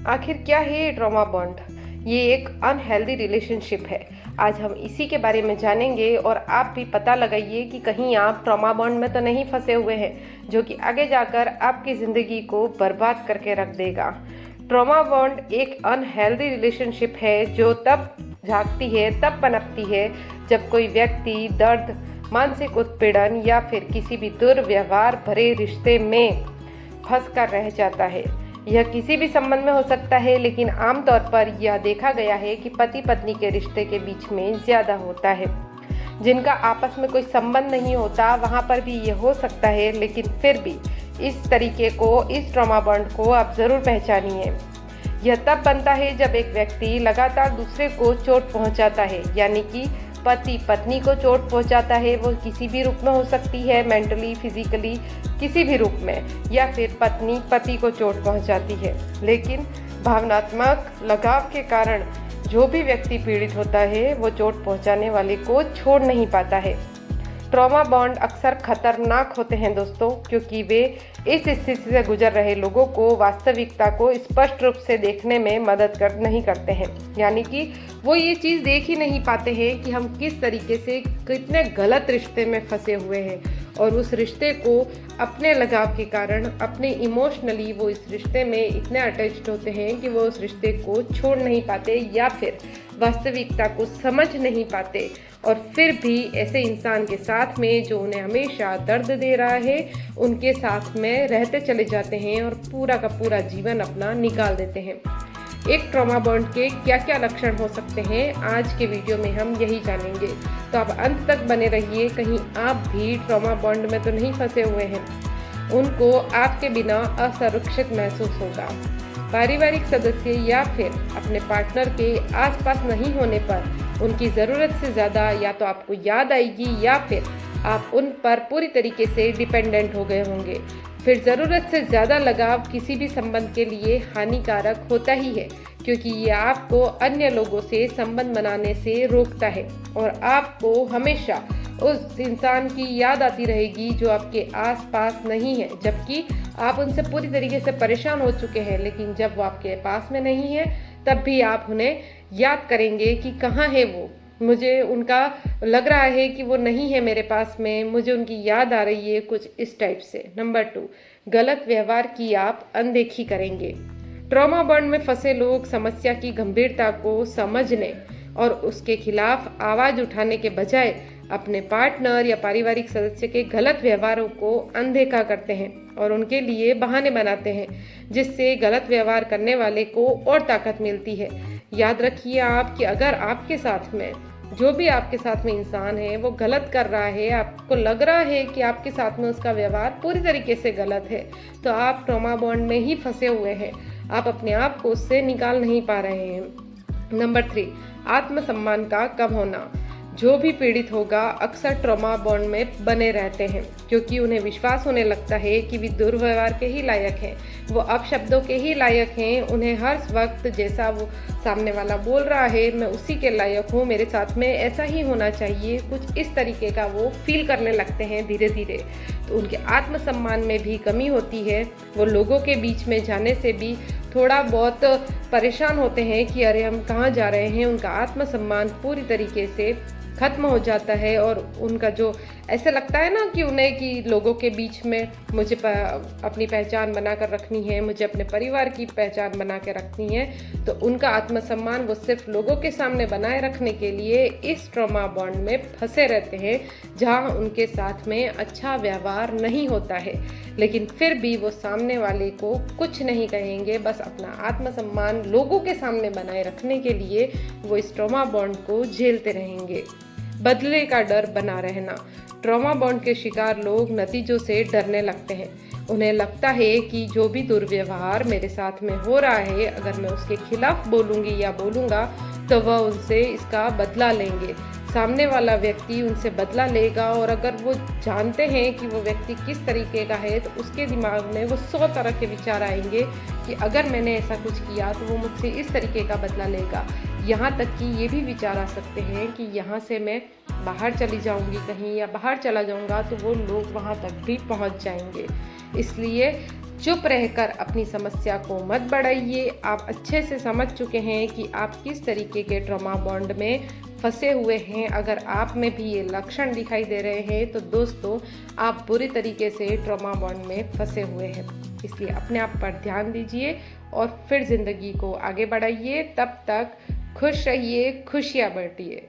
आखिर क्या है ये ट्रॉमा बॉन्ड? ये एक अनहेल्दी रिलेशनशिप है। आज हम इसी के बारे में जानेंगे और आप भी पता लगाइए कि कहीं आप ट्रॉमा बॉन्ड में तो नहीं फंसे हुए हैं जो कि आगे जाकर आपकी ज़िंदगी को बर्बाद करके रख देगा। ट्रॉमा बॉन्ड एक अनहेल्दी रिलेशनशिप है जो तब झांकती है, तब पनपती है जब कोई व्यक्ति दर्द, मानसिक उत्पीड़न या फिर किसी भी दुर्व्यवहार भरे रिश्ते में फंस कर रह जाता है। यह किसी भी संबंध में हो सकता है, लेकिन आमतौर पर यह देखा गया है कि पति पत्नी के रिश्ते के बीच में ज़्यादा होता है। जिनका आपस में कोई संबंध नहीं होता वहाँ पर भी यह हो सकता है, लेकिन फिर भी इस तरीके को, इस ट्रॉमा बॉन्ड को आप ज़रूर पहचानिए। यह तब बनता है जब एक व्यक्ति लगातार दूसरे को चोट पहुँचाता है, यानी कि पति पत्नी को चोट पहुंचाता है। वो किसी भी रूप में हो सकती है, मेंटली, फिजिकली, किसी भी रूप में, या फिर पत्नी पति को चोट पहुंचाती है। लेकिन भावनात्मक लगाव के कारण जो भी व्यक्ति पीड़ित होता है वो चोट पहुंचाने वाले को छोड़ नहीं पाता है। ट्रॉमा बॉन्ड अक्सर खतरनाक होते हैं दोस्तों, क्योंकि वे इस स्थिति से गुजर रहे लोगों को वास्तविकता को स्पष्ट रूप से देखने में मदद नहीं करते हैं। यानी कि वो ये चीज़ देख ही नहीं पाते हैं कि हम किस तरीके से कितने गलत रिश्ते में फंसे हुए हैं, और उस रिश्ते को अपने लगाव के कारण, अपने इमोशनली वो इस रिश्ते में इतने अटैच्ड होते हैं कि वो उस रिश्ते को छोड़ नहीं पाते या फिर वास्तविकता को समझ नहीं पाते, और फिर भी ऐसे इंसान के साथ में जो उन्हें हमेशा दर्द दे रहा है उनके साथ में रहते चले जाते हैं और पूरा का पूरा जीवन अपना निकाल देते हैं। एक ट्रॉमा बॉन्ड के क्या क्या लक्षण हो सकते हैं, आज के वीडियो में हम यही जानेंगे। तो आप अंत तक बने रहिए, कहीं आप भी ट्रॉमा बॉन्ड में तो नहीं फंसे हुए हैं। उनको आपके बिना असुरक्षित महसूस होगा। पारिवारिक सदस्य या फिर अपने पार्टनर के आसपास नहीं होने पर उनकी ज़रूरत से ज़्यादा या तो आपको याद आएगी या फिर आप उन पर पूरी तरीके से डिपेंडेंट हो गए होंगे। फिर ज़रूरत से ज़्यादा लगाव किसी भी संबंध के लिए हानिकारक होता ही है, क्योंकि ये आपको अन्य लोगों से संबंध बनाने से रोकता है और आपको हमेशा उस इंसान की याद आती रहेगी जो आपके आसपास नहीं है, जबकि आप उनसे पूरी तरीके से परेशान हो चुके हैं। लेकिन जब वो आपके पास में नहीं है तब भी आप उन्हें याद करेंगे कि कहाँ है वो, मुझे उनका लग रहा है कि वो नहीं है मेरे पास में, मुझे उनकी याद आ रही है, कुछ इस टाइप से। नंबर 2, गलत व्यवहार की आप अनदेखी करेंगे। ट्रॉमा बॉन्ड में फंसे लोग समस्या की गंभीरता को समझने और उसके खिलाफ आवाज़ उठाने के बजाय अपने पार्टनर या पारिवारिक सदस्य के गलत व्यवहारों को अनदेखा करते हैं और उनके लिए बहाने बनाते हैं, जिससे गलत व्यवहार करने वाले को और ताकत मिलती है। याद रखिए आप कि अगर आपके साथ में जो भी आपके साथ में इंसान है वो गलत कर रहा है, आपको लग रहा है कि आपके साथ में उसका व्यवहार पूरी तरीके से गलत है, तो आप ट्रॉमा बॉन्ड में ही फंसे हुए हैं। आप अपने आप को उससे निकाल नहीं पा रहे हैं। नंबर 3, आत्मसम्मान का कम होना। जो भी पीड़ित होगा अक्सर ट्रॉमा बॉन्ड में बने रहते हैं, क्योंकि उन्हें विश्वास होने लगता है कि वे दुर्व्यवहार के ही लायक हैं, वो अपशब्दों के ही लायक हैं। उन्हें हर वक्त जैसा वो सामने वाला बोल रहा है मैं उसी के लायक हूँ, मेरे साथ में ऐसा ही होना चाहिए, कुछ इस तरीके का वो फील करने लगते हैं धीरे धीरे। तो उनके आत्मसम्मान में भी कमी होती है। वो लोगों के बीच में जाने से भी थोड़ा बहुत परेशान होते हैं कि अरे हम कहाँ जा रहे हैं। उनका आत्मसम्मान पूरी तरीके से खत्म हो जाता है और उनका जो ऐसे लगता है ना कि उन्हें कि लोगों के बीच में मुझे अपनी पहचान बना कर रखनी है, मुझे अपने परिवार की पहचान बना के रखनी है, तो उनका आत्मसम्मान वो सिर्फ लोगों के सामने बनाए रखने के लिए इस ट्रॉमा बॉन्ड में फंसे रहते हैं, जहां उनके साथ में अच्छा व्यवहार नहीं होता है। लेकिन फिर भी वो सामने वाले को कुछ नहीं कहेंगे, बस अपना आत्मसम्मान लोगों के सामने बनाए रखने के लिए वो इस ट्रॉमा बॉन्ड को झेलते रहेंगे। बदले का डर बना रहना। ट्रॉमा बॉन्ड के शिकार लोग नतीजों से डरने लगते हैं। उन्हें लगता है कि जो भी दुर्व्यवहार मेरे साथ में हो रहा है, अगर मैं उसके खिलाफ बोलूँगी या बोलूँगा तो वह उनसे इसका बदला लेंगे। सामने वाला व्यक्ति उनसे बदला लेगा, और अगर वो जानते हैं कि वो व्यक्ति किस तरीके का है तो उसके दिमाग में वो 100 तरह के विचार आएंगे कि अगर मैंने ऐसा कुछ किया तो वो मुझसे इस तरीके का बदला लेगा। यहाँ तक कि ये भी विचार आ सकते हैं कि यहाँ से मैं बाहर चली जाऊँगी कहीं, या बाहर चला जाऊँगा तो वो लोग वहाँ तक भी पहुँच जाएंगे। इसलिए चुप रहकर अपनी समस्या को मत बढ़ाइए। आप अच्छे से समझ चुके हैं कि आप किस तरीके के ट्रॉमा बॉन्ड में फंसे हुए हैं। अगर आप में भी ये लक्षण दिखाई दे रहे हैं तो दोस्तों आप बुरी तरीके से ट्रॉमा बॉन्ड में फंसे हुए हैं। इसलिए अपने आप पर ध्यान दीजिए और फिर ज़िंदगी को आगे बढ़ाइए। तब तक खुश रहिए, खुशियाँ बांटिए।